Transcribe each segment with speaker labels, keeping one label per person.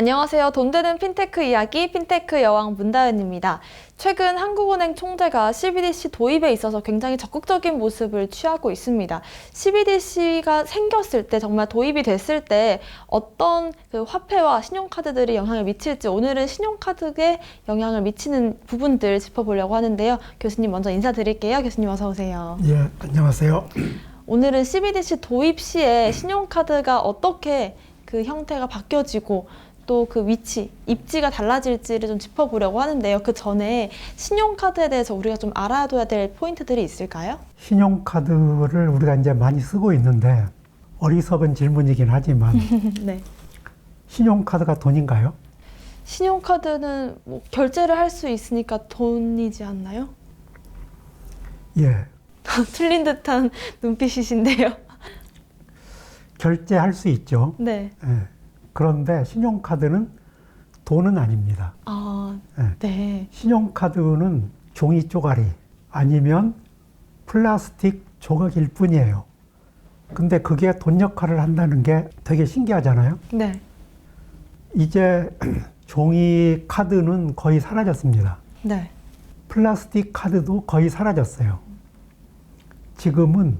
Speaker 1: 안녕하세요. 돈 되는 핀테크 이야기 핀테크 여왕 문다은입니다. 최근 한국은행 총재가 CBDC 도입에 있어서 굉장히 적극적인 모습을 취하고 있습니다. CBDC가 생겼을 때, 정말 도입이 됐을 때 어떤 그 화폐와 신용카드들이 영향을 미칠지, 오늘은 신용카드에 영향을 미치는 부분들 짚어보려고 하는데요. 교수님 먼저 인사드릴게요. 교수님 어서 오세요.
Speaker 2: 예, 안녕하세요.
Speaker 1: 오늘은 CBDC 도입 시에 신용카드가 어떻게 그 형태가 바뀌어지고 또 그 위치, 입지가 달라질지를 좀 짚어보려고 하는데요. 그 전에 신용카드에 대해서 우리가 좀 알아둬야 될 포인트들이 있을까요?
Speaker 2: 신용카드를 우리가 이제 많이 쓰고 있는데 어리석은 질문이긴 하지만
Speaker 1: 네.
Speaker 2: 신용카드가 돈인가요?
Speaker 1: 신용카드는 뭐 결제를 할 수 있으니까 돈이지 않나요?
Speaker 2: 예,
Speaker 1: 틀린 듯한 눈빛이신데요.
Speaker 2: 결제할 수 있죠.
Speaker 1: 네.
Speaker 2: 예, 그런데 신용카드는 돈은 아닙니다.
Speaker 1: 아,
Speaker 2: 예,
Speaker 1: 네.
Speaker 2: 신용카드는 종이 쪼가리 아니면 플라스틱 조각일 뿐이에요. 근데 그게 돈 역할을 한다는 게 되게 신기하잖아요.
Speaker 1: 네.
Speaker 2: 이제 종이 카드는 거의 사라졌습니다.
Speaker 1: 네.
Speaker 2: 플라스틱 카드도 거의 사라졌어요. 지금은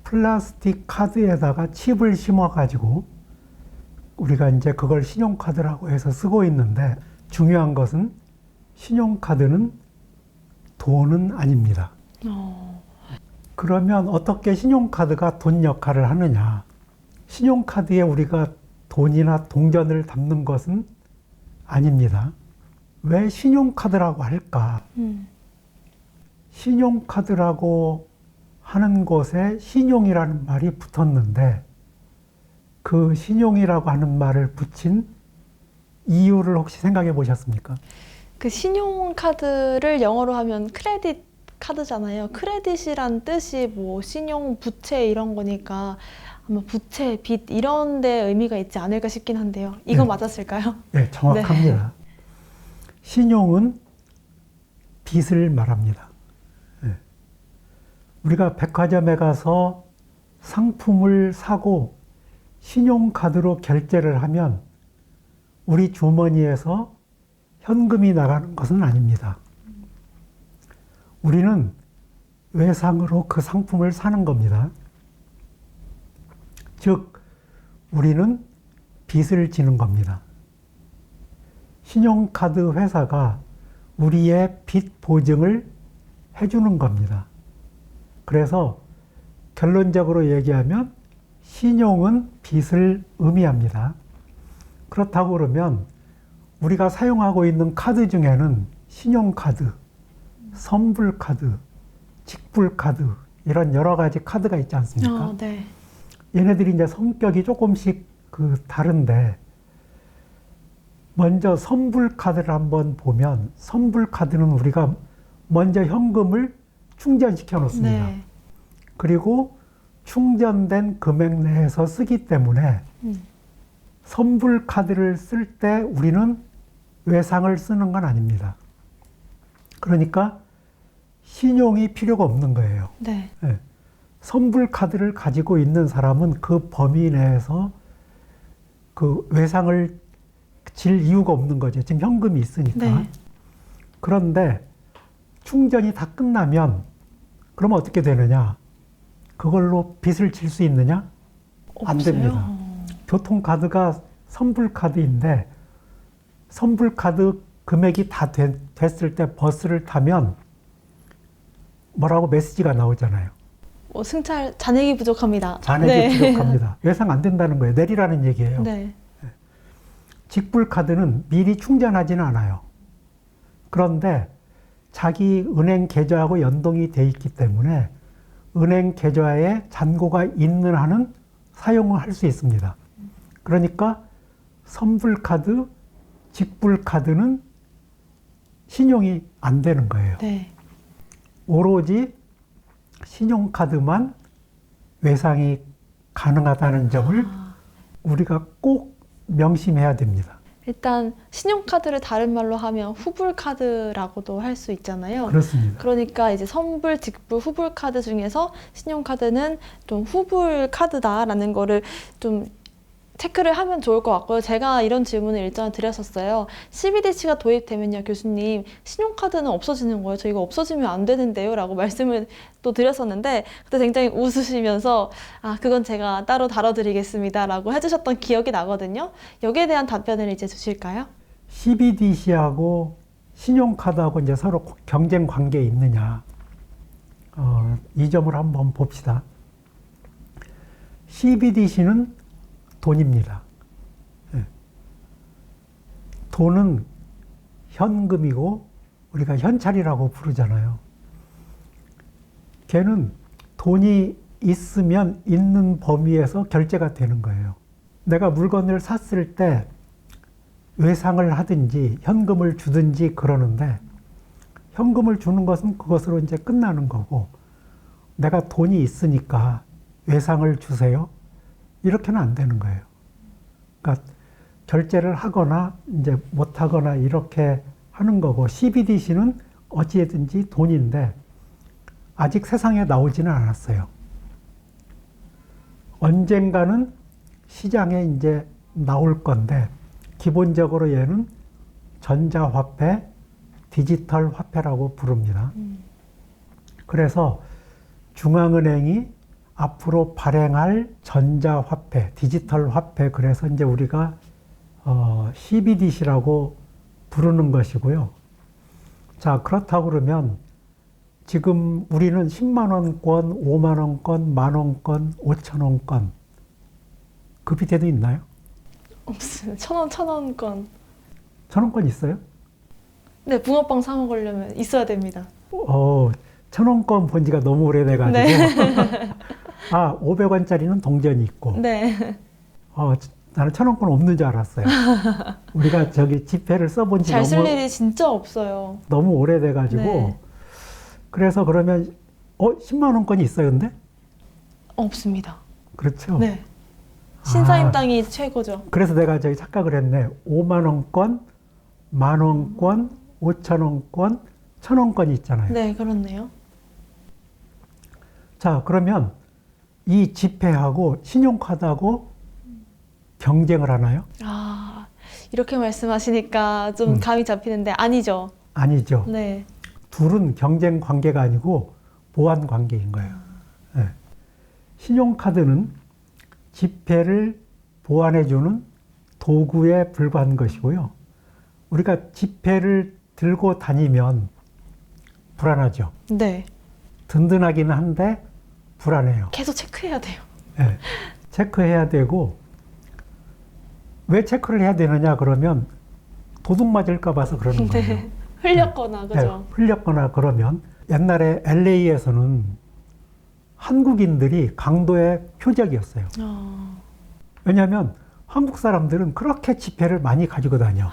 Speaker 2: 플라스틱 카드에다가 칩을 심어가지고 우리가 이제 그걸 신용카드라고 해서 쓰고 있는데, 중요한 것은 신용카드는 돈은 아닙니다. 그러면 어떻게 신용카드가 돈 역할을 하느냐? 신용카드에 우리가 돈이나 동전을 담는 것은 아닙니다. 왜 신용카드라고 할까? 신용카드라고 하는 곳에 신용이라는 말이 붙었는데, 그 신용이라고 하는 말을 붙인 이유를 혹시 생각해 보셨습니까?
Speaker 1: 그 신용카드를 영어로 하면 크레딧 카드잖아요. 크레딧이란 뜻이 뭐 신용, 부채 이런 거니까 아마 부채, 빚 이런 데 의미가 있지 않을까 싶긴 한데요. 이거
Speaker 2: 네.
Speaker 1: 맞았을까요?
Speaker 2: 네, 정확합니다. 신용은 빚을 말합니다. 네. 우리가 백화점에 가서 상품을 사고 신용카드로 결제를 하면 우리 주머니에서 현금이 나가는 것은 아닙니다. 우리는 외상으로 그 상품을 사는 겁니다. 즉, 우리는 빚을 지는 겁니다. 신용카드 회사가 우리의 빚 보증을 해주는 겁니다. 그래서 결론적으로 얘기하면 신용은 빚을 의미합니다. 그렇다고 그러면 우리가 사용하고 있는 카드 중에는 신용카드, 선불카드, 직불카드 이런 여러 가지 카드가 있지 않습니까?
Speaker 1: 네.
Speaker 2: 얘네들이 이제 성격이 조금씩 다른데, 먼저 선불카드를 한번 보면 선불카드는 우리가 먼저 현금을 충전시켜 놓습니다.
Speaker 1: 네.
Speaker 2: 그리고 충전된 금액 내에서 쓰기 때문에 선불카드를 쓸 때 우리는 외상을 쓰는 건 아닙니다. 그러니까 신용이 필요가 없는 거예요.
Speaker 1: 네.
Speaker 2: 네. 선불카드를 가지고 있는 사람은 그 범위 내에서 그 외상을 질 이유가 없는 거죠. 지금 현금이 있으니까.
Speaker 1: 네.
Speaker 2: 그런데 충전이 다 끝나면 그러면 어떻게 되느냐? 그걸로 빚을 질 수 있느냐? 안
Speaker 1: 없어요?
Speaker 2: 됩니다. 교통카드가 선불카드인데 선불카드 금액이 다 됐을 때 버스를 타면 뭐라고 메시지가 나오잖아요.
Speaker 1: 승차 잔액이 부족합니다.
Speaker 2: 잔액이 부족합니다. 외상 안 된다는 거예요. 내리라는 얘기예요.
Speaker 1: 네.
Speaker 2: 직불카드는 미리 충전하지는 않아요. 그런데 자기 은행 계좌하고 연동이 돼 있기 때문에 은행 계좌에 잔고가 있는 한은 사용을 할 수 있습니다. 그러니까 선불카드, 직불카드는 신용이 안 되는 거예요.
Speaker 1: 네.
Speaker 2: 오로지 신용카드만 외상이 가능하다는 점을 우리가 꼭 명심해야 됩니다.
Speaker 1: 일단 신용카드를 다른 말로 하면 후불카드라고도 할 수 있잖아요.
Speaker 2: 그렇습니다.
Speaker 1: 그러니까 이제 선불, 직불, 후불카드 중에서 신용카드는 좀 후불카드다라는 거를 좀 체크를 하면 좋을 것 같고요. 제가 이런 질문을 일전에 드렸었어요. CBDC가 도입되면요, 교수님, 신용카드는 없어지는 거예요. 저 이거 없어지면 안 되는데요? 라고 말씀을 또 드렸었는데, 그때 굉장히 웃으시면서, 아, 그건 제가 따로 다뤄드리겠습니다. 라고 해주셨던 기억이 나거든요. 여기에 대한 답변을 이제 주실까요?
Speaker 2: CBDC하고 신용카드하고 이제 서로 경쟁 관계에 있느냐. 이 점을 한번 봅시다. CBDC는 돈입니다. 예. 돈은 현금이고 우리가 현찰이라고 부르잖아요. 걔는 돈이 있으면 있는 범위에서 결제가 되는 거예요. 내가 물건을 샀을 때 외상을 하든지 현금을 주든지 그러는데 현금을 주는 것은 그것으로 이제 끝나는 거고 내가 돈이 있으니까 외상을 주세요. 이렇게는 안 되는 거예요. 그러니까 결제를 하거나 이제 못 하거나 이렇게 하는 거고 CBDC는 어찌든지 돈인데 아직 세상에 나오지는 않았어요. 언젠가는 시장에 이제 나올 건데 기본적으로 얘는 전자화폐, 디지털 화폐라고 부릅니다. 그래서 중앙은행이 앞으로 발행할 전자화폐, 디지털 화폐, 그래서 이제 우리가 CBDC라고 부르는 것이고요. 자, 그렇다고 그러면 지금 우리는 10만 원권, 5만 원권, 만 원권, 5천 원권 그 밑에도 있나요?
Speaker 1: 없어요. 1,000원, 1,000원권.
Speaker 2: 1,000원권 있어요?
Speaker 1: 네, 붕어빵 사 먹으려면 있어야 됩니다.
Speaker 2: 1,000원권 본 지가 너무 오래돼가지고.
Speaker 1: 네.
Speaker 2: 아, 500원짜리는 동전이 있고.
Speaker 1: 네.
Speaker 2: 나는 1,000원권 없는 줄 알았어요. 우리가 저기 지폐를 써본 지
Speaker 1: 잘 쓸 일이 진짜 없어요.
Speaker 2: 너무 오래돼가지고.
Speaker 1: 네.
Speaker 2: 그래서 그러면 10만 원권이 있어요, 근데?
Speaker 1: 없습니다.
Speaker 2: 그렇죠.
Speaker 1: 네. 신사임당이 최고죠.
Speaker 2: 그래서 내가 저기 착각을 했네. 5만 원권, 만 원권, 5천 원권, 1,000원권이 있잖아요.
Speaker 1: 네, 그렇네요.
Speaker 2: 자, 그러면 이 지폐하고 신용카드하고 경쟁을 하나요?
Speaker 1: 아, 이렇게 말씀하시니까 좀 감이 잡히는데 아니죠.
Speaker 2: 아니죠.
Speaker 1: 네.
Speaker 2: 둘은 경쟁 관계가 아니고 보완 관계인 거예요. 네. 신용카드는 지폐를 보완해주는 도구에 불과한 것이고요. 우리가 지폐를 들고 다니면 불안하죠.
Speaker 1: 네.
Speaker 2: 든든하기는 한데 불안해요.
Speaker 1: 계속 체크해야 돼요.
Speaker 2: 네. 체크해야 되고 왜 체크를 해야 되느냐 그러면 도둑 맞을까 봐서 그러는 거예요.
Speaker 1: 네. 흘렸거나, 그죠?
Speaker 2: 네, 흘렸거나 그러면 옛날에 LA에서는 한국인들이 강도의 표적이었어요. 왜냐하면 한국 사람들은 그렇게 지폐를 많이 가지고 다녀.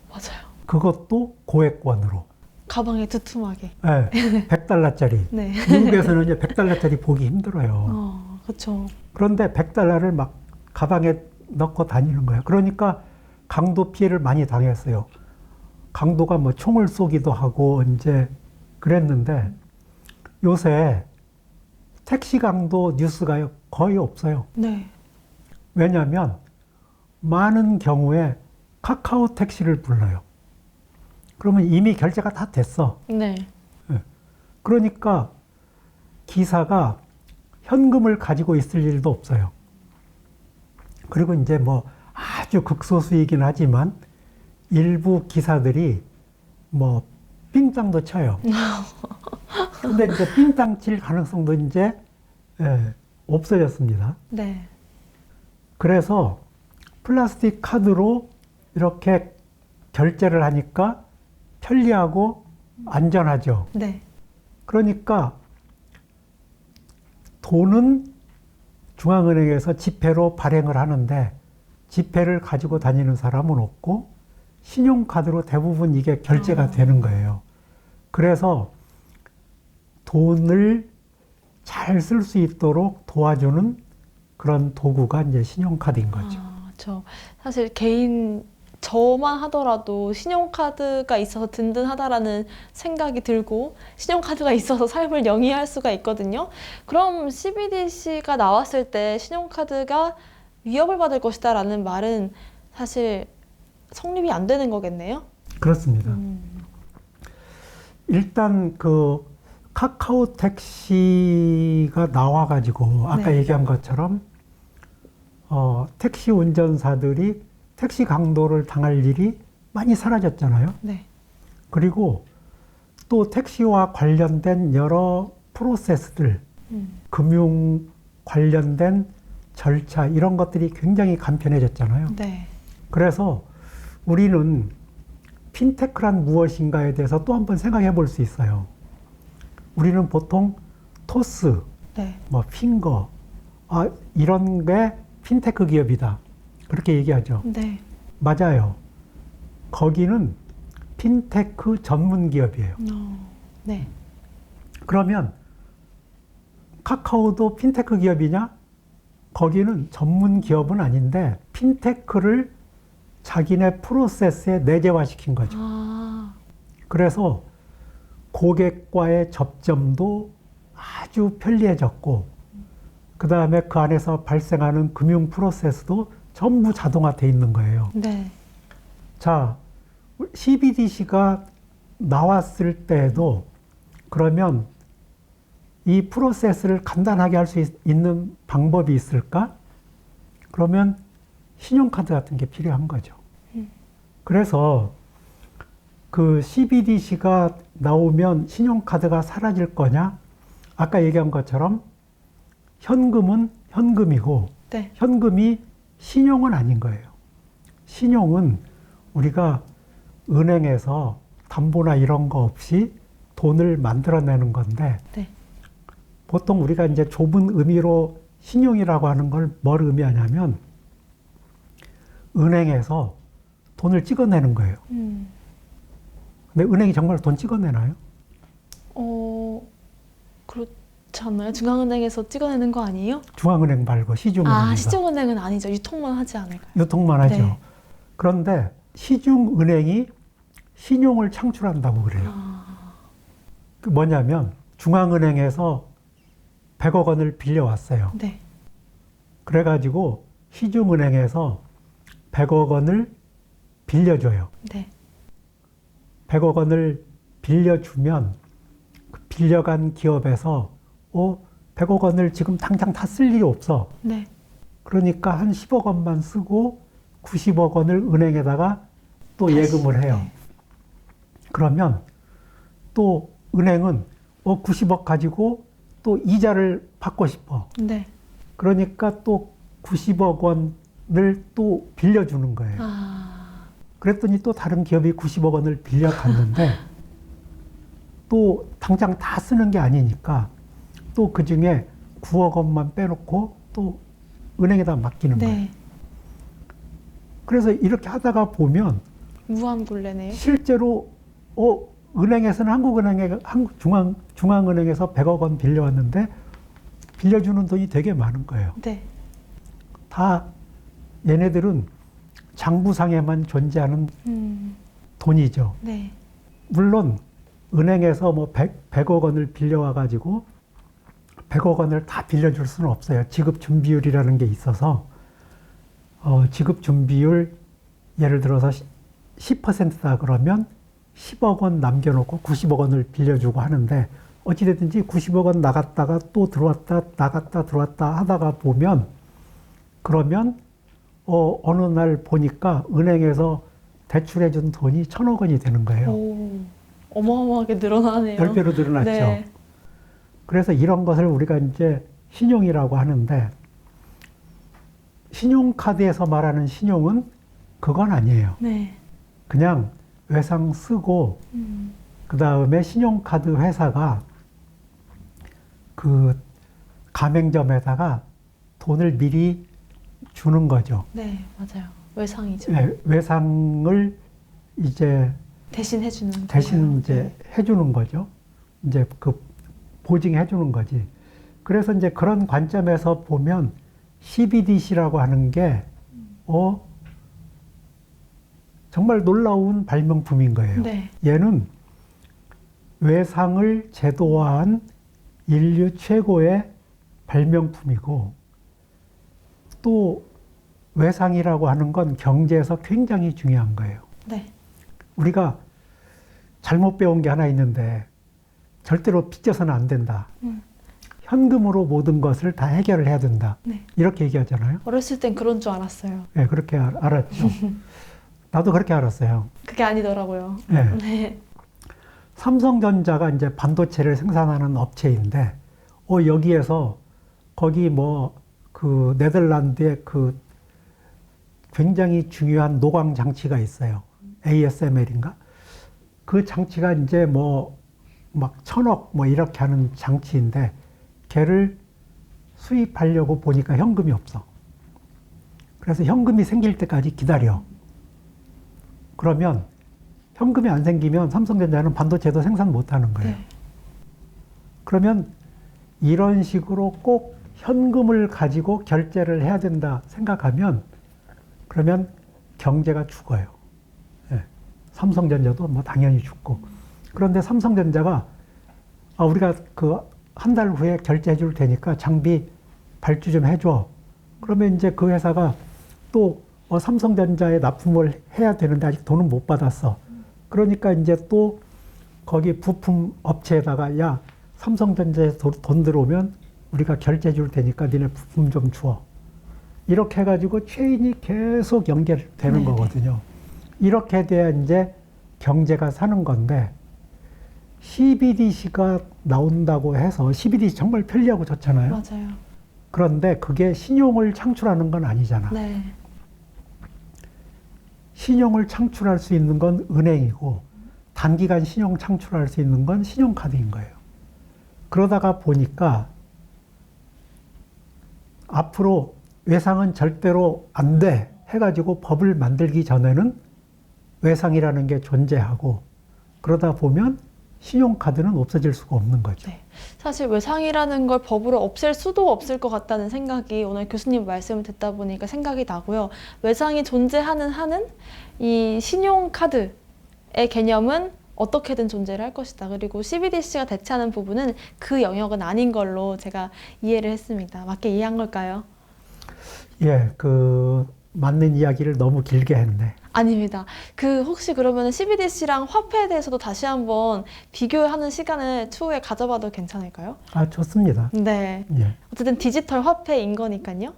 Speaker 1: 맞아요.
Speaker 2: 그것도 고액권으로.
Speaker 1: 가방에 두툼하게.
Speaker 2: 네, 100달러짜리.
Speaker 1: 네.
Speaker 2: 미국에서는 이제 100달러짜리 보기 힘들어요.
Speaker 1: 그렇죠.
Speaker 2: 그런데 100달러를 막 가방에 넣고 다니는 거예요. 그러니까 강도 피해를 많이 당했어요. 강도가 뭐 총을 쏘기도 하고 이제 그랬는데 요새 택시 강도 뉴스가 거의 없어요.
Speaker 1: 네.
Speaker 2: 왜냐하면 많은 경우에 카카오 택시를 불러요. 그러면 이미 결제가 다 됐어.
Speaker 1: 네.
Speaker 2: 그러니까 기사가 현금을 가지고 있을 일도 없어요. 그리고 이제 뭐 아주 극소수이긴 하지만 일부 기사들이 뭐 삥땅도 쳐요. 근데 이제 삥땅 칠 가능성도 이제 없어졌습니다.
Speaker 1: 네.
Speaker 2: 그래서 플라스틱 카드로 이렇게 결제를 하니까 편리하고 안전하죠.
Speaker 1: 네.
Speaker 2: 그러니까 돈은 중앙은행에서 지폐로 발행을 하는데 지폐를 가지고 다니는 사람은 없고 신용카드로 대부분 이게 결제가 되는 거예요. 그래서 돈을 잘 쓸 수 있도록 도와주는 그런 도구가 이제 신용카드인 거죠.
Speaker 1: 사실 저만 하더라도 신용카드가 있어서 든든하다라는 생각이 들고 신용카드가 있어서 삶을 영위할 수가 있거든요. 그럼 CBDC가 나왔을 때 신용카드가 위협을 받을 것이다라는 말은 사실 성립이 안 되는 거겠네요.
Speaker 2: 그렇습니다. 일단 그 카카오 택시가 나와가지고 아까
Speaker 1: 네.
Speaker 2: 얘기한 것처럼 택시 운전사들이 택시 강도를 당할 일이 많이 사라졌잖아요.
Speaker 1: 네.
Speaker 2: 그리고 또 택시와 관련된 여러 프로세스들, 금융 관련된 절차 이런 것들이 굉장히 간편해졌잖아요.
Speaker 1: 네.
Speaker 2: 그래서 우리는 핀테크란 무엇인가에 대해서 또 한번 생각해 볼 수 있어요. 우리는 보통 토스,
Speaker 1: 네.
Speaker 2: 뭐 핑거, 이런 게 핀테크 기업이다. 그렇게 얘기하죠.
Speaker 1: 네.
Speaker 2: 맞아요. 거기는 핀테크 전문 기업이에요.
Speaker 1: 네.
Speaker 2: 그러면 카카오도 핀테크 기업이냐? 거기는 전문 기업은 아닌데 핀테크를 자기네 프로세스에 내재화시킨 거죠.
Speaker 1: 아,
Speaker 2: 그래서 고객과의 접점도 아주 편리해졌고 그 다음에 그 안에서 발생하는 금융 프로세스도 전부 자동화돼 있는 거예요.
Speaker 1: 네.
Speaker 2: 자, CBDC가 나왔을 때에도 그러면 이 프로세스를 간단하게 할 수 있는 방법이 있을까? 그러면 신용카드 같은 게 필요한 거죠. 그래서 그 CBDC가 나오면 신용카드가 사라질 거냐? 아까 얘기한 것처럼 현금은 현금이고
Speaker 1: 네.
Speaker 2: 현금이 신용은 아닌 거예요. 신용은 우리가 은행에서 담보나 이런 거 없이 돈을 만들어내는 건데
Speaker 1: 네.
Speaker 2: 보통 우리가 이제 좁은 의미로 신용이라고 하는 걸 뭘 의미하냐면 은행에서 돈을 찍어내는 거예요. 근데 은행이 정말 돈 찍어내나요?
Speaker 1: 그렇지 않나요? 중앙은행에서 찍어내는 거 아니에요?
Speaker 2: 중앙은행 말고 시중은행에서.
Speaker 1: 아, 시중은행은 아니죠. 유통만 하지 않을까요?
Speaker 2: 유통만 하죠.
Speaker 1: 네.
Speaker 2: 그런데 시중은행이 신용을 창출한다고 그래요. 그 뭐냐면 중앙은행에서 100억 원을 빌려왔어요.
Speaker 1: 네.
Speaker 2: 그래가지고 시중은행에서 100억 원을 빌려줘요.
Speaker 1: 네.
Speaker 2: 100억 원을 빌려주면 그 빌려간 기업에서 100억 원을 지금 당장 다 쓸 일이 없어.
Speaker 1: 네.
Speaker 2: 그러니까 한 10억 원만 쓰고 90억 원을 은행에다가 또
Speaker 1: 다시,
Speaker 2: 예금을 해요.
Speaker 1: 네.
Speaker 2: 그러면 또 은행은 90억 가지고 또 이자를 받고 싶어.
Speaker 1: 네.
Speaker 2: 그러니까 또 90억 원을 또 빌려주는 거예요. 그랬더니 또 다른 기업이 90억 원을 빌려갔는데 또 당장 다 쓰는 게 아니니까 또 그 중에 9억 원만 빼놓고 또 은행에다 맡기는 거예요.
Speaker 1: 네.
Speaker 2: 그래서 이렇게 하다가 보면
Speaker 1: 무한굴레네요.
Speaker 2: 실제로 은행에서는 중앙은행에서 100억 원 빌려왔는데 빌려주는 돈이 되게 많은 거예요.
Speaker 1: 네.
Speaker 2: 다 얘네들은 장부상에만 존재하는 돈이죠.
Speaker 1: 네.
Speaker 2: 물론 은행에서 뭐 100억 원을 빌려와 가지고 100억 원을 다 빌려줄 수는 없어요. 지급 준비율이라는 게 있어서 지급 준비율 예를 들어서 10%다 그러면 10억 원 남겨놓고 90억 원을 빌려주고 하는데 어찌됐든지 90억 원 나갔다가 또 들어왔다 나갔다 들어왔다 하다가 보면 그러면 어느 날 보니까 은행에서 대출해준 돈이 1,000억 원이 되는 거예요.
Speaker 1: 오, 어마어마하게 늘어나네요.
Speaker 2: 10배로 늘어났죠.
Speaker 1: 네.
Speaker 2: 그래서 이런 것을 우리가 이제 신용이라고 하는데 신용카드에서 말하는 신용은 그건 아니에요.
Speaker 1: 네.
Speaker 2: 그냥 외상 쓰고 그 다음에 신용카드 회사가 그 가맹점에다가 돈을 미리 주는 거죠.
Speaker 1: 네, 맞아요. 외상이죠.
Speaker 2: 네, 외상을 이제
Speaker 1: 대신 해주는
Speaker 2: 대신
Speaker 1: 거예요.
Speaker 2: 이제 해주는 거죠. 이제 그 보증해 주는 거지. 그래서 이제 그런 관점에서 보면 CBDC라고 하는 게 정말 놀라운 발명품인 거예요.
Speaker 1: 네.
Speaker 2: 얘는 외상을 제도화한 인류 최고의 발명품이고 또 외상이라고 하는 건 경제에서 굉장히 중요한 거예요.
Speaker 1: 네.
Speaker 2: 우리가 잘못 배운 게 하나 있는데 절대로 빚져서는 안 된다. 현금으로 모든 것을 다 해결을 해야 된다.
Speaker 1: 네.
Speaker 2: 이렇게 얘기하잖아요.
Speaker 1: 어렸을 땐 그런 줄 알았어요.
Speaker 2: 네, 그렇게 알았죠. 나도 그렇게 알았어요.
Speaker 1: 그게 아니더라고요.
Speaker 2: 네.
Speaker 1: 네.
Speaker 2: 삼성전자가 이제 반도체를 생산하는 업체인데, 여기에서 거기 뭐 그 네덜란드의 그 굉장히 중요한 노광 장치가 있어요. ASML인가? 그 장치가 이제 뭐 막 1000억 뭐 이렇게 하는 장치인데, 걔를 수입하려고 보니까 현금이 없어. 그래서 현금이 생길 때까지 기다려. 그러면 현금이 안 생기면 삼성전자는 반도체도 생산 못 하는 거예요.
Speaker 1: 네.
Speaker 2: 그러면 이런 식으로 꼭 현금을 가지고 결제를 해야 된다 생각하면, 그러면 경제가 죽어요. 예. 삼성전자도 뭐 당연히 죽고. 그런데 삼성전자가 우리가 그 한 달 후에 결제해 줄 테니까 장비 발주 좀 해줘. 그러면 이제 그 회사가 또 삼성전자에 납품을 해야 되는데 아직 돈은 못 받았어. 그러니까 이제 또 거기 부품 업체에다가, 야, 삼성전자에서 돈 들어오면 우리가 결제해 줄 테니까 니네 부품 좀 줘. 이렇게 해가지고 체인이 계속 연결되는
Speaker 1: 네네.
Speaker 2: 거거든요. 이렇게 돼야 이제 경제가 사는 건데, CBDC가 나온다고 해서, CBDC 정말 편리하고 좋잖아요.
Speaker 1: 맞아요.
Speaker 2: 그런데 그게 신용을 창출하는 건 아니잖아.
Speaker 1: 네.
Speaker 2: 신용을 창출할 수 있는 건 은행이고, 단기간 신용 창출할 수 있는 건 신용카드인 거예요. 그러다가 보니까 앞으로 외상은 절대로 안 돼 해가지고 법을 만들기 전에는 외상이라는 게 존재하고, 그러다 보면 신용카드는 없어질 수가 없는 거죠.
Speaker 1: 네. 사실 외상이라는 걸 법으로 없앨 수도 없을 것 같다는 생각이 오늘 교수님 말씀을 듣다 보니까 생각이 나고요. 외상이 존재하는 한은 이 신용카드의 개념은 어떻게든 존재를 할 것이다. 그리고 CBDC가 대체하는 부분은 그 영역은 아닌 걸로 제가 이해를 했습니다. 맞게 이해한 걸까요?
Speaker 2: 예, 맞는 이야기를 너무 길게 했네.
Speaker 1: 아닙니다. 혹시 그러면 CBDC랑 화폐에 대해서도 다시 한번 비교하는 시간을 추후에 가져봐도 괜찮을까요?
Speaker 2: 좋습니다.
Speaker 1: 네.
Speaker 2: 예.
Speaker 1: 어쨌든 디지털 화폐인 거니까요.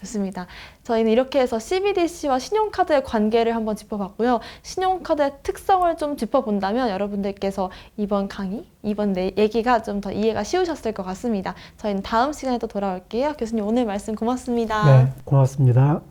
Speaker 1: 좋습니다. 저희는 이렇게 해서 CBDC와 신용카드의 관계를 한번 짚어봤고요. 신용카드의 특성을 좀 짚어본다면 여러분들께서 이번 얘기가 좀 더 이해가 쉬우셨을 것 같습니다. 저희는 다음 시간에 또 돌아올게요. 교수님 오늘 말씀 고맙습니다.
Speaker 2: 네, 고맙습니다.